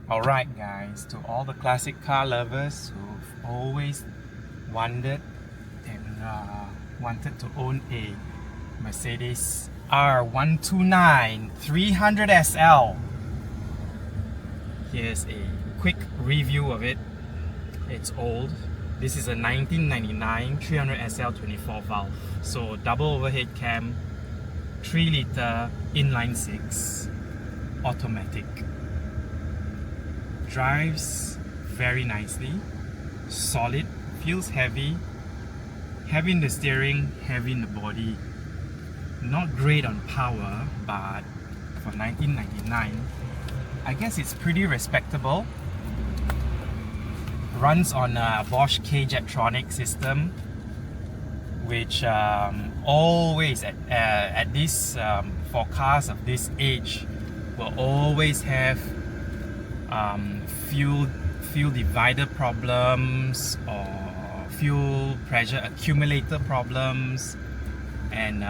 Alright guys, to all the classic car lovers who've always wondered and wanted to own a Mercedes R129 300 SL. Here's a quick review of it. It's old. This is a 1999 300 SL 24 valve. So double overhead cam, 3 liter inline 6 automatic. Drives very nicely, solid, feels heavy in the steering, heavy in the body. Not great on power, but for 1999 I guess it's pretty respectable. Runs on a Bosch K-Jetronic system, which always at this for cars of this age will always have fuel divider problems or fuel pressure accumulator problems, and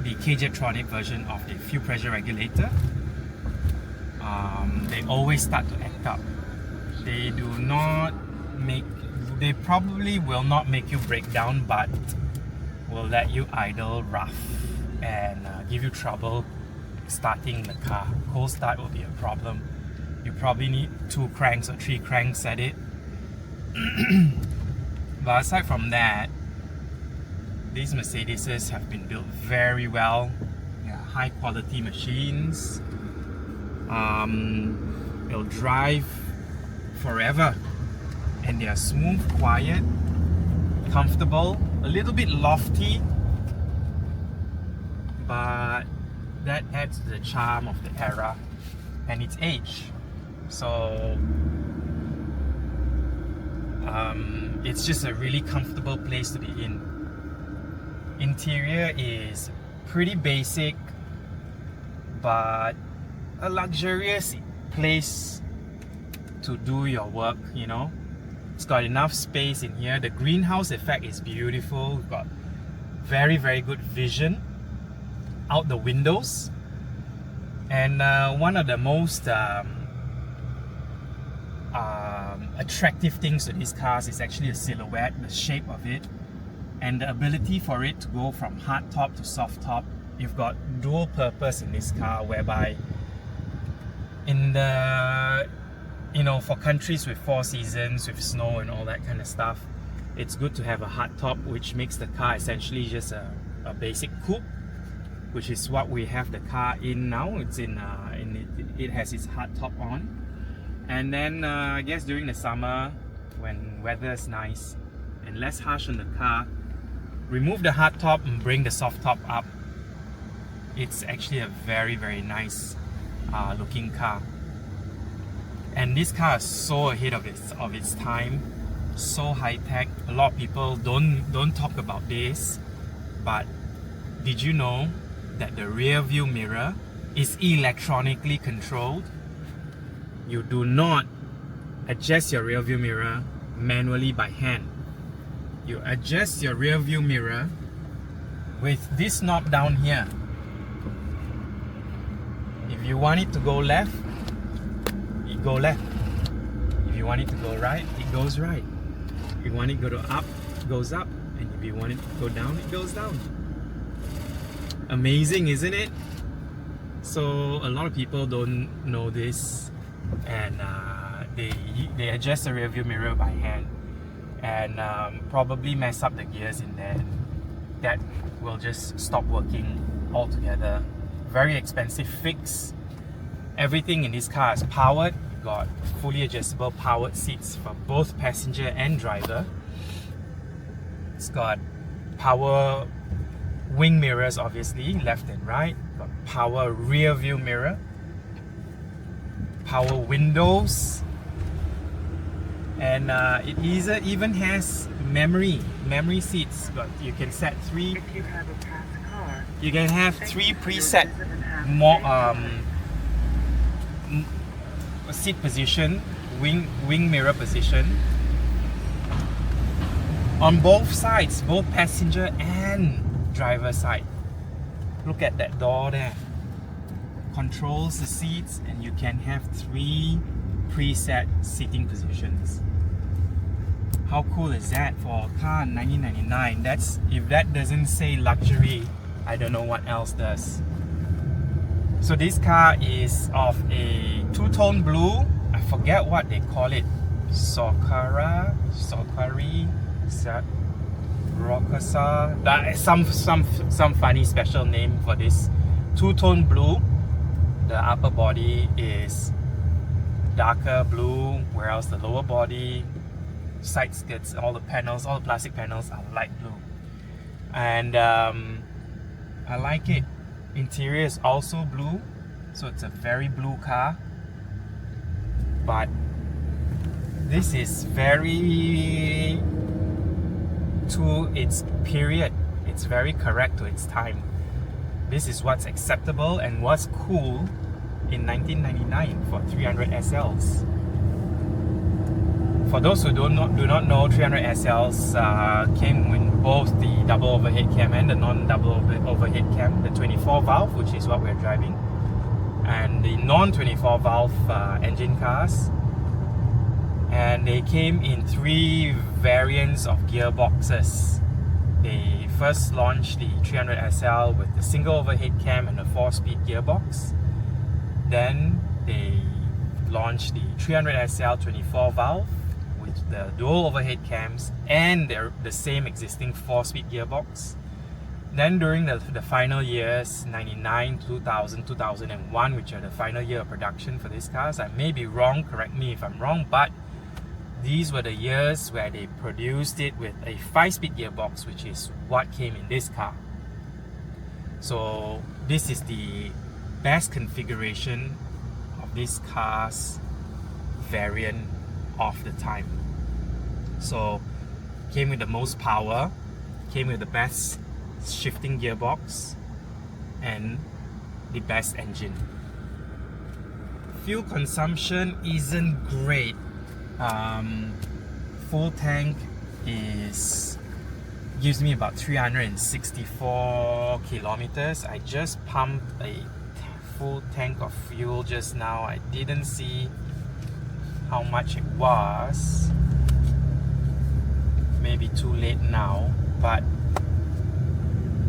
the K-Jetronic version of the fuel pressure regulator, they always start to act up. They probably will not make you break down, but will let you idle rough and give you trouble starting the car. Cold start will be a problem. You probably need 2 cranks or 3 cranks at it. But aside from that, these Mercedeses have been built very well. They are high quality machines. They'll drive forever, and they are smooth, quiet, comfortable, a little bit lofty, but that adds to the charm of the era and its age. So it's just a really comfortable place to be in. Interior is pretty basic, but a luxurious place to do your work, you know. It's got enough space in here. The greenhouse effect is beautiful. We've got very good vision out the windows, and one of the most attractive things to these cars is actually the silhouette, the shape of it, and the ability for it to go from hard top to soft top. You've got dual purpose in this car, whereby in the, you know, for countries with 4 seasons, with snow and all that kind of stuff, it's good to have a hard top, which makes the car essentially just a basic coupe, which is what we have the car in now. It's it has its hard top on. And then I guess during the summer, when weather is nice and less harsh on the car, remove the hard top and bring the soft top up. It's actually a very nice looking car. And this car is so ahead of its time, so high tech. A lot of people don't talk about this, but did you know that the rear view mirror is electronically controlled? You do not adjust your rear view mirror manually by hand. You adjust your rear view mirror with this knob down here. If you want it to go left, it go left. If you want it to go right, it goes right. If you want it to go up, it goes up. And if you want it to go down, it goes down. Amazing, isn't it? So a lot of people don't know this, and they adjust the rear view mirror by hand, and probably mess up the gears in there. That will just stop working altogether. Very expensive fix. Everything in this car is powered. You've got fully adjustable powered seats for both passenger and driver. It's got power wing mirrors, obviously, left and right. Got power rear view mirror, power windows, and it even has memory seats. But you can set 3. If you have a passed car, you can have 3 preset more seat position, wing mirror position on both sides, both passenger and driver side. Look at that door there. controls the seats, and you can have 3 preset seating positions. How cool is that for a car in 1999? That's, if that doesn't say luxury, I don't know what else does. So this car is of a two-tone blue. I forget what they call it. Rokasa, some funny special name for this. Two-tone blue. The upper body is darker blue, whereas the lower body, side skirts, all the panels, all the plastic panels are light blue. And I like it. Interior is also blue, so it's a very blue car. But this is very to its period. It's very correct to its time. This is what's acceptable and what's cool in 1999 for 300 SLs. For those who do not know, 300 SLs came with both the double overhead cam and the non-double overhead cam, the 24 valve, which is what we're driving, and the non-24 valve engine cars. And they came in 3 variants of gearboxes. They first launched the 300 SL with the single overhead cam and a 4-speed gearbox. Then they launched the 300 SL 24 valve with the dual overhead cams and the same existing 4-speed gearbox. Then during the final years, 99, 2000, 2001, which are the final year of production for these cars, I may be wrong, correct me if I'm wrong, but these were the years where they produced it with a 5-speed gearbox, which is what came in this car. So this is the best configuration of this car's variant of the time. So came with the most power, came with the best shifting gearbox, and the best engine. Fuel consumption isn't great. Full tank gives me about 364 kilometers. I just pumped a full tank of fuel just now. I didn't see how much it was. Maybe too late now, but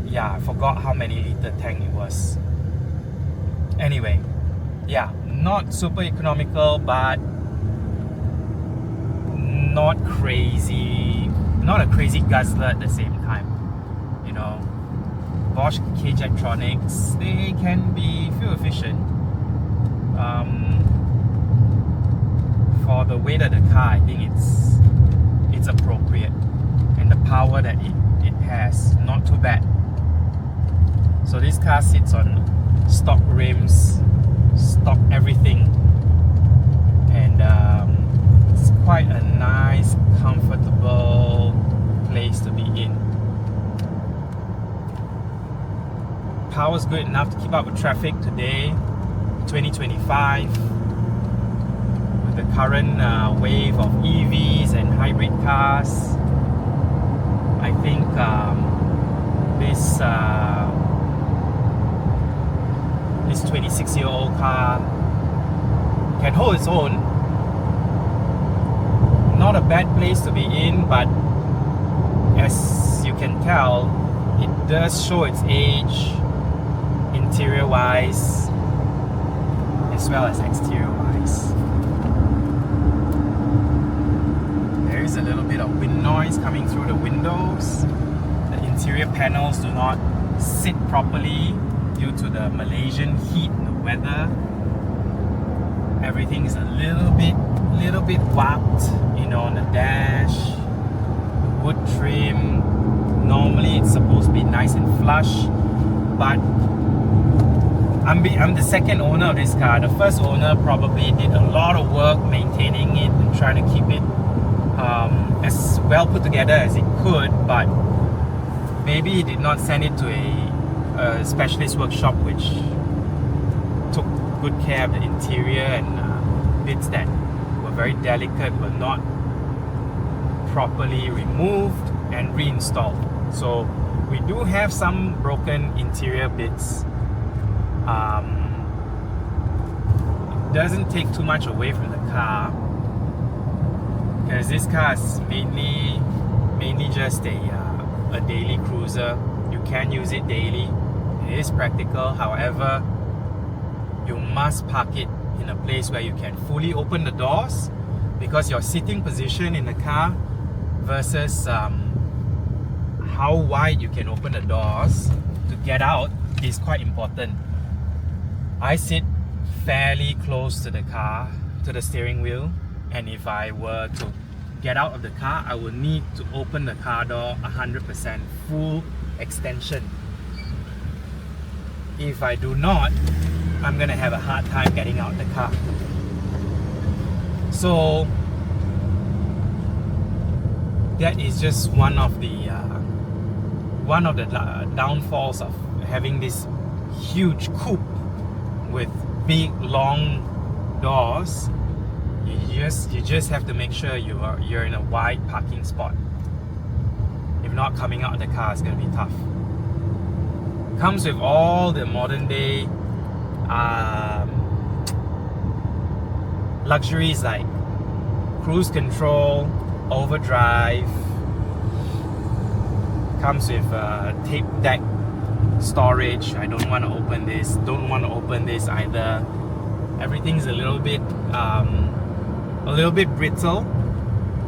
yeah, I forgot how many liter tank it was. Anyway, yeah, not super economical, but not crazy, not a crazy guzzler at the same time. You know, Bosch cage electronics, they can be fuel efficient. For the weight of the car, I think it's appropriate, and the power that it has, not too bad. So this car sits on stock rims, stock everything, and it's quite a nice, comfortable place to be in. Power's good enough to keep up with traffic today, 2025, with the current wave of EVs and hybrid cars. I think this 26-year-old car can hold its own. Not a bad place to be in, but as you can tell, it does show its age, interior wise as well as exterior wise. There is a little bit of wind noise coming through the windows. The interior panels do not sit properly due to the Malaysian heat and the weather. Everything is a little bit warped, you know, on the dash, the wood trim. Normally it's supposed to be nice and flush, but I'm the second owner of this car. The first owner probably did a lot of work maintaining it and trying to keep it as well put together as it could, but maybe he did not send it to a specialist workshop which took good care of the interior, and bits that were very delicate were not properly removed and reinstalled. So we do have some broken interior bits, doesn't take too much away from the car, because this car is mainly just a daily cruiser. You can use it daily. It is practical. However, you must park it in a place where you can fully open the doors, because your sitting position in the car versus how wide you can open the doors to get out is quite important. I sit fairly close to the car, to the steering wheel, and if I were to get out of the car, I would need to open the car door 100% full extension. If I do not, I'm gonna have a hard time getting out of the car. So that is just one of the downfalls of having this huge coupe with big long doors. You just have to make sure you're in a wide parking spot. If not, coming out of the car is going to be tough. Comes with all the modern day luxuries like cruise control, overdrive. Comes with tape deck storage. I don't want to open this. Don't want to open this either. Everything's a little bit brittle.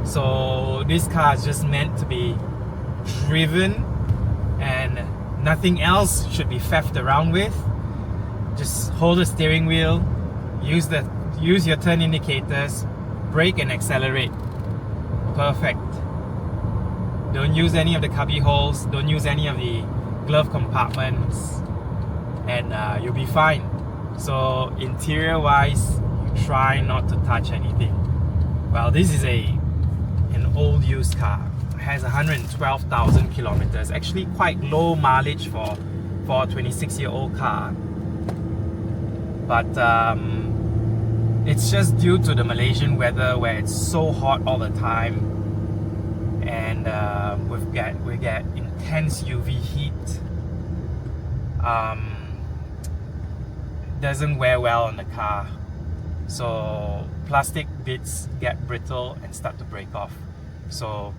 So this car is just meant to be driven, and nothing else should be faffed around with. Just hold the steering wheel, use your turn indicators, brake and accelerate. Perfect. Don't use any of the cubby holes, don't use any of the glove compartments, and you'll be fine. So interior wise, you try not to touch anything. Well, this is an old used car. It has 112,000 kilometers. Actually quite low mileage for a 26-year-old car. But it's just due to the Malaysian weather where it's so hot all the time, and we get intense UV heat. Doesn't wear well on the car, so plastic bits get brittle and start to break off. So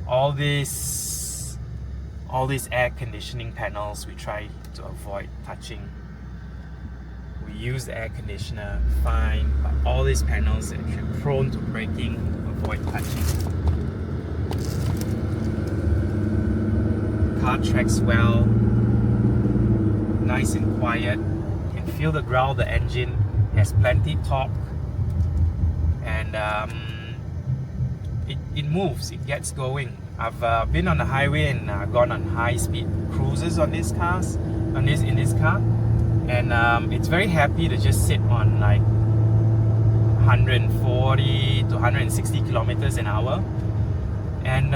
all these air conditioning panels we try to avoid touching. We use the air conditioner, fine, but all these panels are prone to breaking, avoid touching. Car tracks well, nice and quiet. You can feel the growl, the engine has plenty torque, and it moves, it gets going. I've been on the highway and gone on high-speed cruises on in this car, and it's very happy to just sit on like 140 to 160 kilometers an hour, and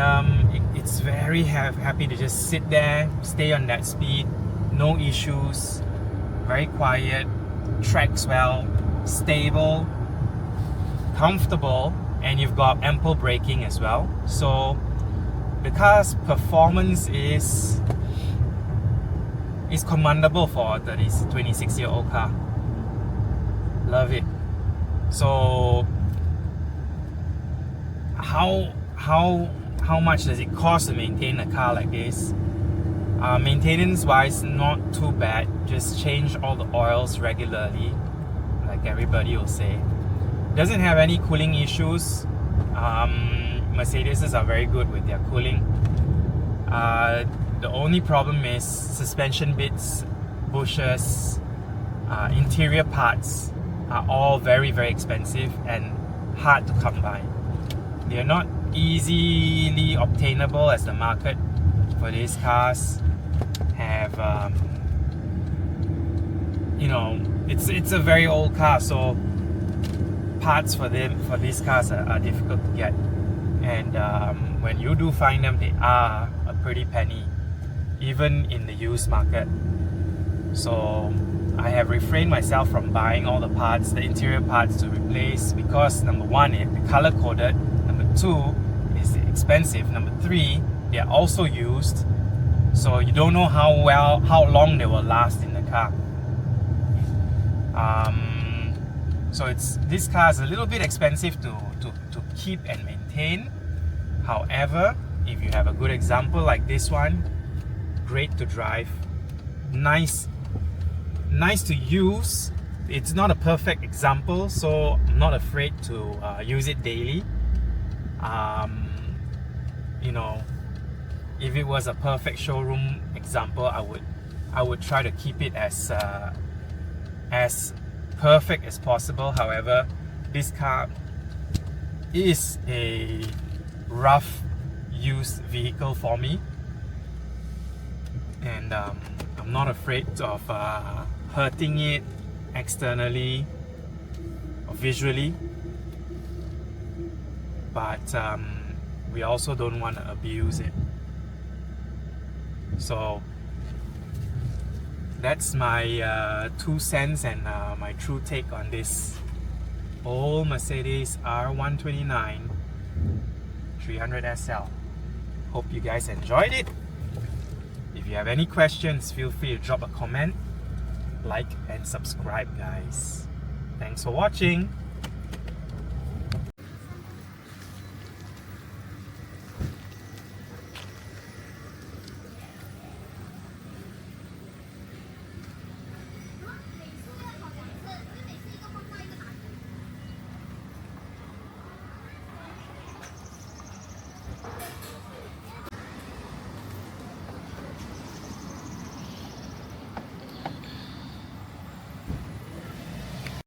it's very happy to just sit there, stay on that speed, no issues, very quiet, tracks well, stable, comfortable, and you've got ample braking as well. So the car's performance is commendable for a 26-year-old car. Love it. So how much does it cost to maintain a car like this? Maintenance wise, not too bad. Just change all the oils regularly, like everybody will say. Doesn't have any cooling issues. Mercedes are very good with their cooling. The only problem is suspension bits, bushers, interior parts are all very, very expensive and hard to come by. They are not easily obtainable, as the market for these cars have, it's a very old car, so parts for these cars are difficult to get, and when you do find them, they are a pretty penny, even in the used market. So I have refrained myself from buying all the parts, the interior parts to replace, because number one, they're color coded, number two, it's expensive, number three, they are also used, so you don't know how long they will last in the car. So this car is a little bit expensive to keep and maintain. However, if you have a good example like this one, great to drive, nice to use. It's not a perfect example, so I'm not afraid to use it daily. You know, if it was a perfect showroom example, I would try to keep it as perfect as possible. However, this car is a rough used vehicle for me, and I'm not afraid of hurting it externally or visually, but we also don't want to abuse it. So that's my 2 cents and my true take on this old Mercedes R129 300 SL. Hope you guys enjoyed it. If you have any questions, feel free to drop a comment, like and subscribe, guys. Thanks for watching.